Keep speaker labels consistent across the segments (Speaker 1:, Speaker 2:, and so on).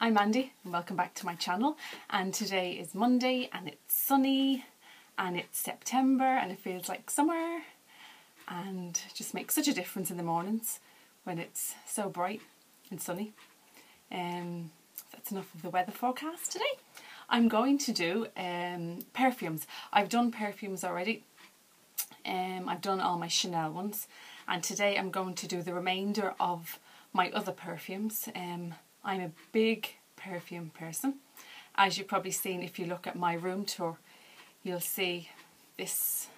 Speaker 1: I'm Mandy and welcome back to my channel, and today is Monday and it's sunny and it's September and it feels like summer, and it just makes such a difference in the mornings when it's so bright and sunny. That's enough of the weather forecast today. I'm going to do perfumes. I've done perfumes already. I've done all my Chanel ones, and today I'm going to do the remainder of my other perfumes. I'm a big perfume person. As you've probably seen if you look at my room tour, you'll see this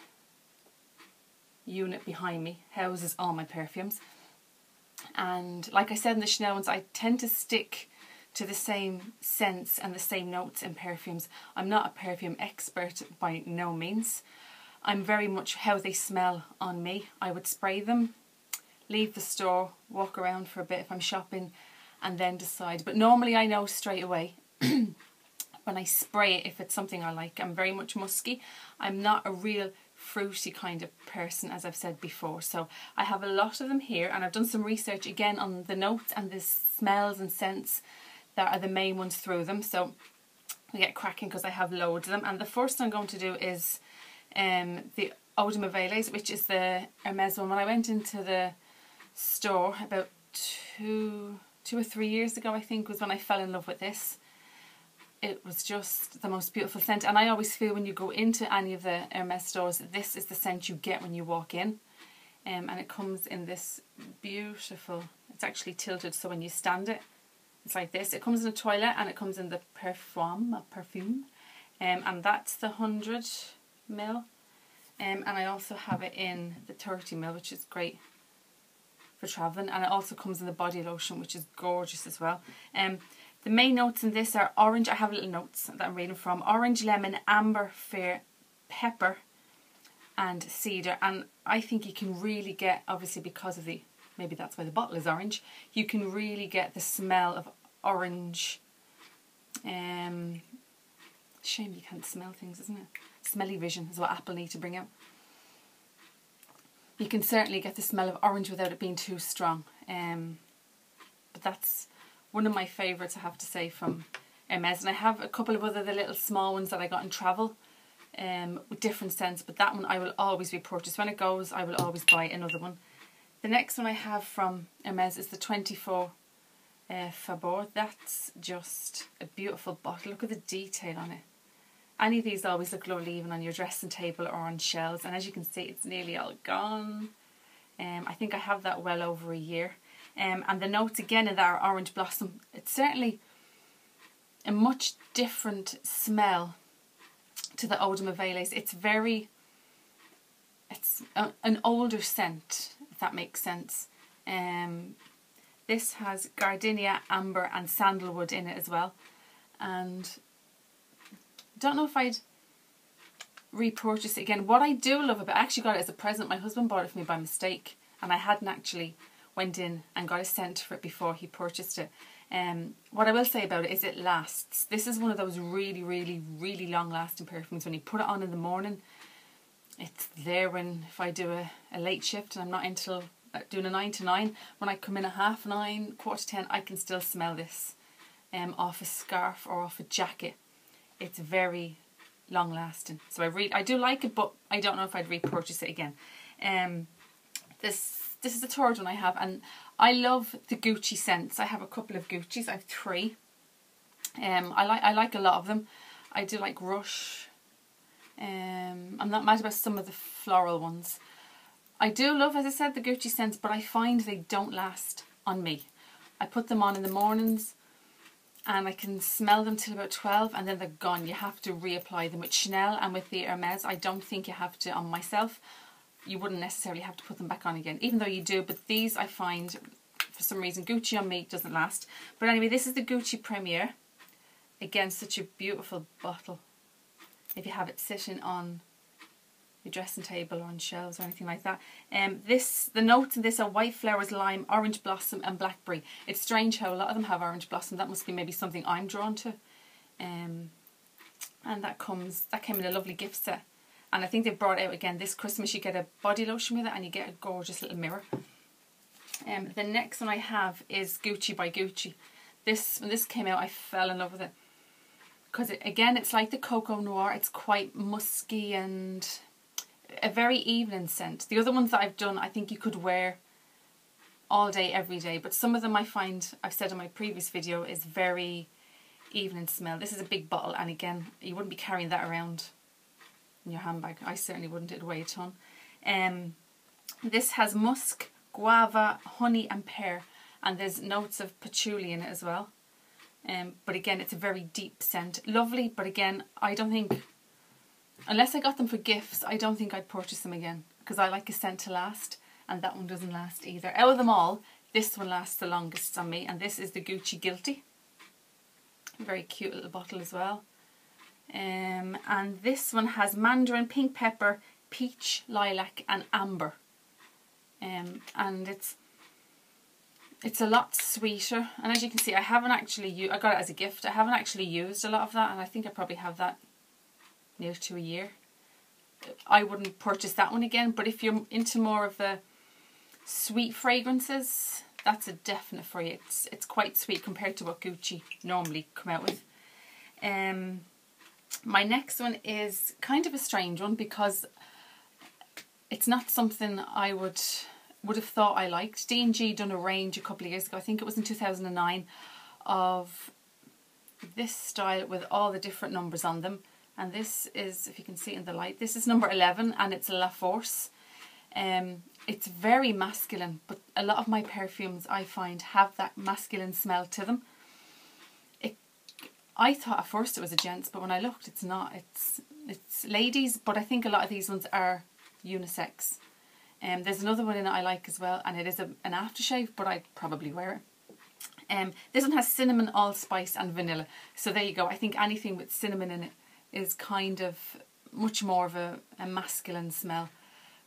Speaker 1: unit behind me houses all my perfumes. And like I said in the Chanel ones, I tend to stick to the same scents and the same notes in perfumes. I'm not a perfume expert by no means. I'm very much how they smell on me. I would spray them, leave the store, walk around for a bit if I'm shopping, and then decide. But normally I know straight away when I spray it if it's something I like. I'm very much musky. I'm not a real fruity kind of person, as I've said before. So I have a lot of them here, and I've done some research again on the notes and the smells and scents that are the main ones through them. So we get cracking because I have loads of them. And the first I'm going to do is the Eau de Mauvaise, which is the Hermes one. When I went into the store about two or 3 years ago, I think, was when I fell in love with this. It was just the most beautiful scent, and I always feel when you go into any of the Hermes stores, this is the scent you get when you walk in. And it comes in this beautiful, it's actually tilted so when you stand it, it's like this. It comes in a toilet, and it comes in the Perfume, and that's the 100ml. And I also have it in the 30ml, which is great for travelling, and it also comes in the body lotion, which is gorgeous as well. The main notes in this are orange. I have little notes that I'm reading from. Orange, lemon, amber, fir, pepper and cedar. And I think you can really get, obviously because of the, maybe that's why the bottle is orange, you can really get the smell of orange. Shame you can't smell things, isn't it? Smelly vision is what Apple need to bring out. You can certainly get the smell of orange without it being too strong. But that's one of my favourites, I have to say, from Hermes. And I have a couple of other the little small ones that I got in travel with different scents, but that one I will always repurchase. When it goes, I will always buy another one. The next one I have from Hermes is the 24 Fabor. That's just a beautiful bottle. Look at the detail on it. Any of these always look lovely even on your dressing table or on shelves, and as you can see it's nearly all gone. I think I have that well over a year. And the notes again in that are orange blossom. It's certainly a much different smell to the Eau de Mauvaise. It's an older scent, if that makes sense. This has gardenia, amber and sandalwood in it as well. And I don't know if I'd repurchase it again. What I do love about it, I actually got it as a present. My husband bought it for me by mistake, and I hadn't actually went in and got a scent for it before he purchased it. What I will say about it is it lasts. This is one of those really, really, really long lasting perfumes. When you put it on in the morning, it's there when, if I do a late shift and I'm not until doing a 9 to 9, when I come in at 9:30, 9:45, I can still smell this off a scarf or off a jacket. It's very long lasting. So I do like it, but I don't know if I'd repurchase it again. This is the third one I have, and I love the Gucci scents. I have a couple of Guccis. I have 3. I like a lot of them. I do like Rush. I'm not mad about some of the floral ones. I do love, as I said, the Gucci scents, but I find they don't last on me. I put them on in the mornings, and I can smell them till about 12, and then they're gone. You have to reapply them. With Chanel and with the Hermes, I don't think you have to. On myself, you wouldn't necessarily have to put them back on again, even though you do. But these, I find, for some reason, Gucci on me doesn't last. But anyway, this is the Gucci Premier. Again, such a beautiful bottle. If you have it sitting on your dressing table or on shelves or anything like that. The notes in this are white flowers, lime, orange blossom and blackberry. It's strange how a lot of them have orange blossom. That must be maybe something I'm drawn to. And that came in a lovely gift set. And I think they've brought out again this Christmas. You get a body lotion with it, and you get a gorgeous little mirror. The next one I have is Gucci by Gucci. When this came out, I fell in love with it. Because again, it's like the Coco Noir. It's quite musky and a very evening scent. The other ones that I've done, I think you could wear all day, every day. But some of them I find, I've said in my previous video, is very evening smell. This is a big bottle, and again, you wouldn't be carrying that around in your handbag. I certainly wouldn't. It'd weigh a ton. This has musk, guava, honey and pear, and there's notes of patchouli in it as well. But again, it's a very deep scent. Lovely, but again, I don't think, unless I got them for gifts, I don't think I'd purchase them again, because I like a scent to last, and that one doesn't last either. Out of them all, this one lasts the longest on me, and this is the Gucci Guilty. Very cute little bottle as well. And this one has mandarin, pink pepper, peach, lilac and amber. And it's a lot sweeter, and as you can see, I haven't actually I got it as a gift. I haven't actually used a lot of that, and I think I probably have that near to a year. I wouldn't purchase that one again, but if you're into more of the sweet fragrances, that's a definite for you. It's quite sweet compared to what Gucci normally come out with. My next one is kind of a strange one, because it's not something I would have thought I liked. D&G done a range a couple of years ago, I think it was in 2009, of this style with all the different numbers on them. And this is, if you can see in the light, this is number 11, and it's La Force. It's very masculine, but a lot of my perfumes I find have that masculine smell to them. I thought at first it was a gents, but when I looked, it's not. It's ladies, but I think a lot of these ones are unisex. There's another one in it I like as well, and it is an aftershave, but I'd probably wear it. This one has cinnamon, allspice and vanilla. So there you go. I think anything with cinnamon in it is kind of much more of a masculine smell.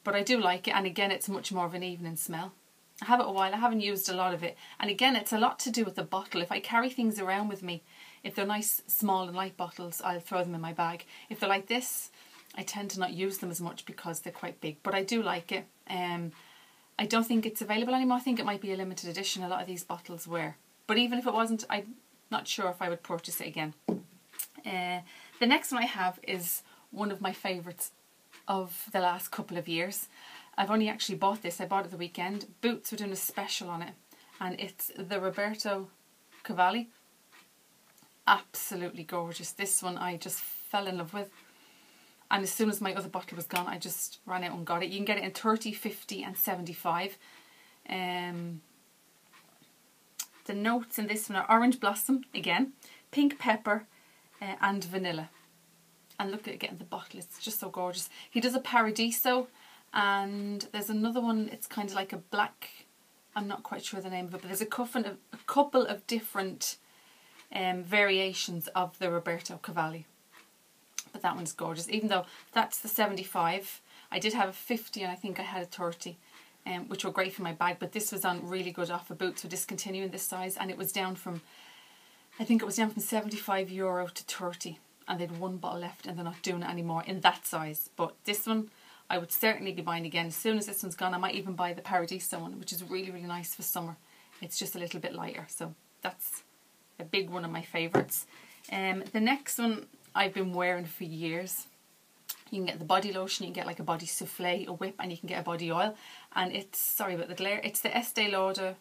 Speaker 1: But I do like it, and again, it's much more of an evening smell. I have it a while. I haven't used a lot of it. And again, it's a lot to do with the bottle. If I carry things around with me, if they're nice, small and light bottles, I'll throw them in my bag. If they're like this, I tend to not use them as much because they're quite big. But I do like it. I don't think it's available anymore. I think it might be a limited edition. A lot of these bottles were. But even if it wasn't, I'm not sure if I would purchase it again. The next one I have is one of my favourites of the last couple of years. I've only actually bought this. I bought it the weekend. Boots were doing a special on it. And it's the Roberto Cavalli. Absolutely gorgeous. This one I just fell in love with. And as soon as my other bottle was gone, I just ran out and got it. You can get it in 30, 50 and 75. The notes in this one are orange blossom, again, pink pepper and vanilla. And look at it getting the bottle. It's just so gorgeous. He does a Paradiso, and there's another one. It's kind of like a black, I'm not quite sure the name of it, but there's a couple of different variations of the Roberto Cavalli. But that one's gorgeous. Even though that's the 75, I did have a 50 and I think I had a 30, which were great for my bag. But this was on really good offer. Boots were discontinuing this size, and it was down from, I think it was down from €75 to 30. And they'd one bottle left, and they're not doing it anymore in that size. But this one I would certainly be buying again. As soon as this one's gone, I might even buy the Paradiso one, which is really, really nice for summer. It's just a little bit lighter, so that's a big one of my favourites. The next one I've been wearing for years. You can get the body lotion, you can get like a body souffle, a whip, and you can get a body oil. And it's, sorry about the glare, it's the Estee Lauder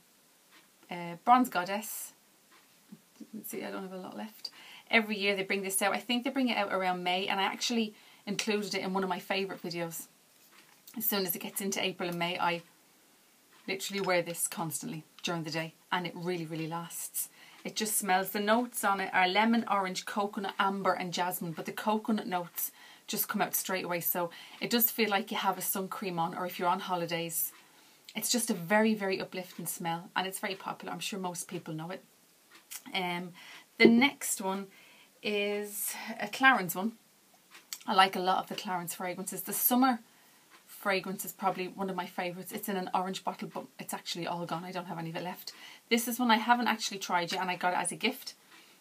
Speaker 1: Bronze Goddess. Let's see, I don't have a lot left. Every year they bring this out. I think they bring it out around May, and I actually included it in one of my favourite videos. As soon as it gets into April and May, I literally wear this constantly during the day, and it really, really lasts. It just smells. The notes on it are lemon, orange, coconut, amber and jasmine, but the coconut notes just come out straight away, so it does feel like you have a sun cream on, or if you're on holidays. It's just a very, very uplifting smell, and it's very popular. I'm sure most people know it. The next one is a Clarins one. I like a lot of the Clarins fragrances. The summer fragrance is probably one of my favourites. It's in an orange bottle, but it's actually all gone. I don't have any of it left. This is one I haven't actually tried yet, and I got it as a gift.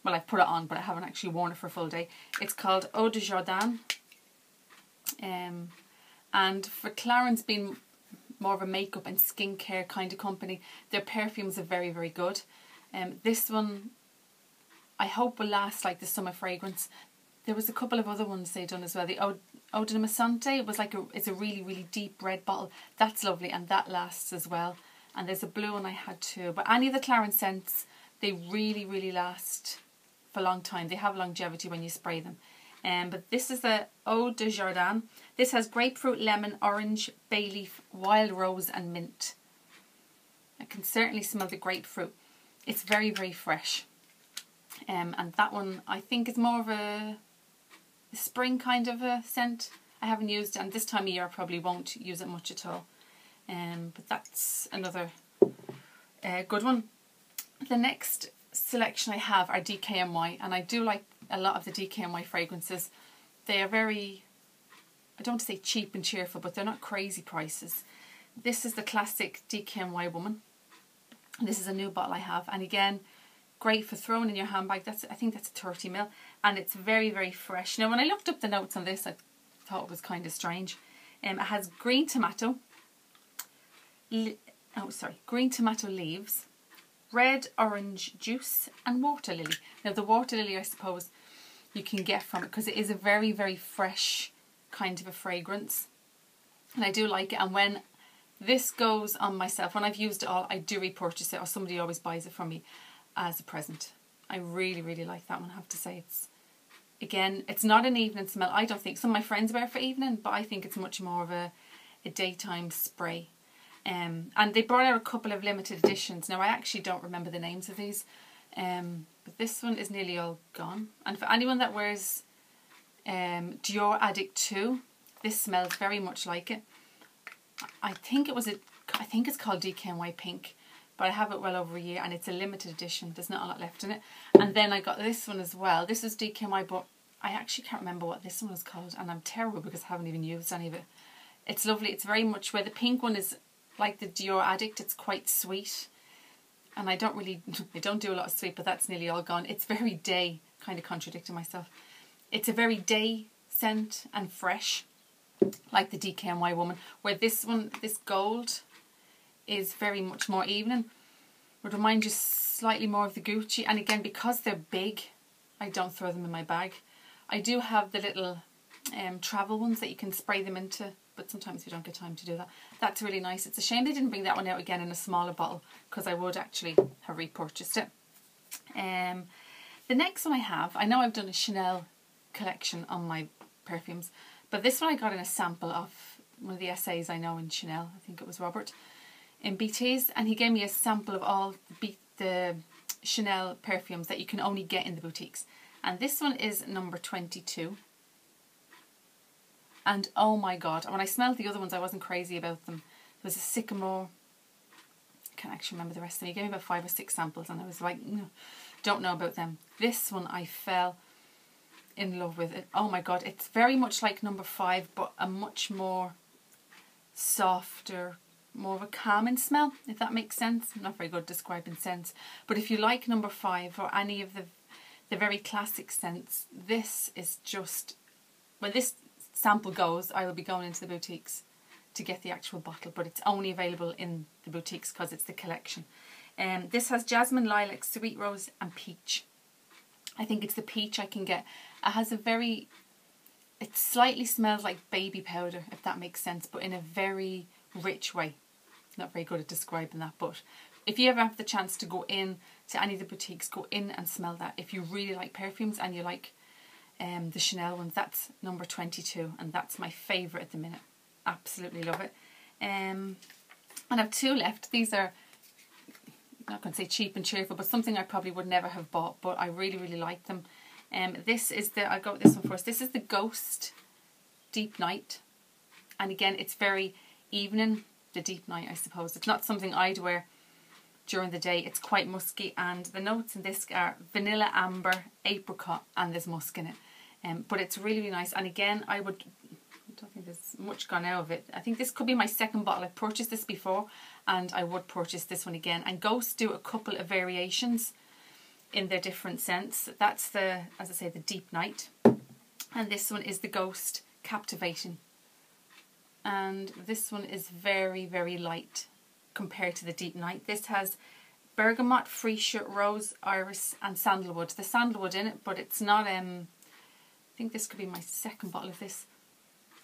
Speaker 1: Well, I've put it on, but I haven't actually worn it for a full day. It's called Eau de Jardin. And for Clarins being more of a makeup and skincare kind of company, their perfumes are very, very good. This one I hope will last like the summer fragrance. There was a couple of other ones they've done as well. The Eau de Masante, it was like it's a really, really deep red bottle. That's lovely, and that lasts as well. And there's a blue one I had too. But any of the Clarins scents, they really, really last for a long time. They have longevity when you spray them. But this is the Eau de Jardin. This has grapefruit, lemon, orange, bay leaf, wild rose and mint. I can certainly smell the grapefruit. It's very, very fresh. And that one I think is more of a spring kind of a scent. I haven't used it, and this time of year I probably won't use it much at all. But that's another good one. The next selection I have are DKNY, and I do like a lot of the DKNY fragrances. They are very, I don't want to say cheap and cheerful, but they're not crazy prices. This is the classic DKNY Woman. This is a new bottle I have, and again, great for throwing in your handbag. I think that's a 30ml, and it's very, very fresh. Now when I looked up the notes on this, I thought it was kind of strange. It has green tomato, green tomato leaves, red orange juice and water lily. Now the water lily I suppose you can get from it because it is a very, very fresh kind of a fragrance, and I do like it. And when this goes on myself, when I've used it all, I do repurchase it, or somebody always buys it from me as a present. I really, really like that one, I have to say. It's not an evening smell, I don't think. Some of my friends wear it for evening, but I think it's much more of a daytime spray. And they brought out a couple of limited editions. Now I actually don't remember the names of these, but this one is nearly all gone. And for anyone that wears Dior Addict 2, this smells very much like it. I think it's called DKNY Pink, but I have it well over a year, and it's a limited edition. There's not a lot left in it. And then I got this one as well. This is DKNY, but I actually can't remember what this one was called, and I'm terrible because I haven't even used any of it. It's lovely. It's very much where the pink one is like the Dior Addict. It's quite sweet, and I don't do a lot of sweet, but that's nearly all gone. It's very day, kind of contradicting myself. It's a very day scent and fresh, like the DKNY Woman, where this one, this gold, is very much more evening. Would remind you slightly more of the Gucci, and again, because they're big, I don't throw them in my bag. I do have the little travel ones that you can spray them into, but sometimes we don't get time to do that. That's really nice. It's a shame they didn't bring that one out again in a smaller bottle, because I would actually have repurchased it. The next one I have, I know I've done a Chanel collection on my perfumes, but this one I got in a sample of one of the essays I know in Chanel. I think it was Robert in BT's, and he gave me a sample of all the Chanel perfumes that you can only get in the boutiques. And this one is number 22. And oh my god, when I smelled the other ones I wasn't crazy about them. There was a sycamore, I can't actually remember the rest of them. He gave me about 5 or 6 samples and I was like, no, don't know about them. This one I fell in love with it. Oh my god, it's very much like number 5, but a much more softer, more of a calming smell, if that makes sense. I'm not very good at describing scents, but if you like number 5 or any of the very classic scents, this is just, when this sample goes, I will be going into the boutiques to get the actual bottle, but it's only available in the boutiques because it's the collection. This has jasmine, lilac, sweet rose and peach. I think it's the peach I can get. It has a very, it slightly smells like baby powder, if that makes sense, but in a very rich way. Not very good at describing that, but if you ever have the chance to go in to any of the boutiques, go in and smell that. If you really like perfumes and you like the Chanel ones, that's number 22, and that's my favourite at the minute. Absolutely love it. And I have 2 left. These are, I'm not going to say cheap and cheerful, but something I probably would never have bought, but I really, really like them. This is the, I'll go with this one first. This is the Ghost Deep Night, and again, it's very evening, the deep night, I suppose. It's not something I'd wear during the day. It's quite musky, and the notes in this are vanilla, amber, apricot, and there's musk in it. But it's really, really nice. And again, I don't think there's much gone out of it. I think this could be my 2nd bottle. I've purchased this before, and I would purchase this one again. And Ghost do a couple of variations in their different scents. That's the, as I say, the Deep Night. And this one is the Ghost Captivating. And this one is very, very light compared to the Deep Night. This has bergamot, freesia, rose, iris and sandalwood. The sandalwood in it, but it's not, I think this could be my second bottle of this.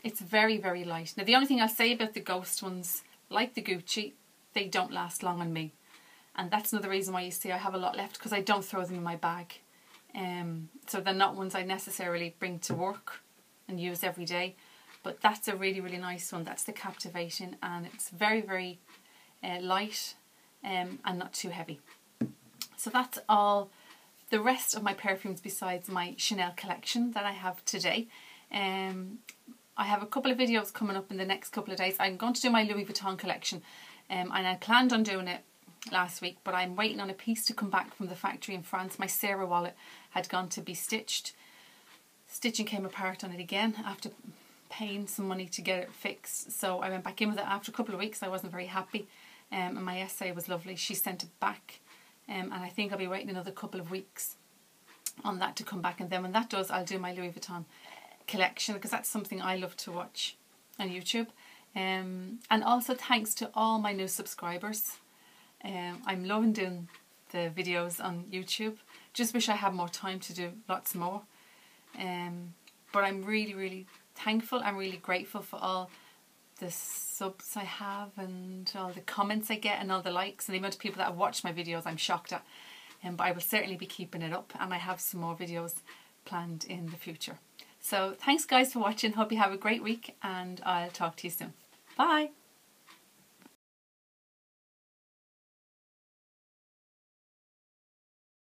Speaker 1: It's very, very light. Now the only thing I'll say about the Ghost ones, like the Gucci, they don't last long on me. And that's another reason why you see I have a lot left, because I don't throw them in my bag. So they're not ones I necessarily bring to work and use every day. But that's a really, really nice one. That's the Captivating, and it's very, very light and not too heavy. So that's all the rest of my perfumes besides my Chanel collection that I have today. I have a couple of videos coming up in the next couple of days. I'm going to do my Louis Vuitton collection, and I planned on doing it last week, but I'm waiting on a piece to come back from the factory in France. My Sarah wallet had gone to be stitched. Stitching came apart on it again after paying some money to get it fixed. So I went back in with it after a couple of weeks. I wasn't very happy, and my essay was lovely. She sent it back, and I think I'll be waiting another couple of weeks on that to come back, and then when that does, I'll do my Louis Vuitton collection, because that's something I love to watch on YouTube. And also thanks to all my new subscribers. I'm loving doing the videos on YouTube. Just wish I had more time to do lots more. But I'm really, really thankful. I'm really grateful for all the subs I have and all the comments I get and all the likes and the amount of people that have watched my videos. I'm shocked at. But I will certainly be keeping it up, and I have some more videos planned in the future. So thanks guys for watching. Hope you have a great week, and I'll talk to you soon. Bye.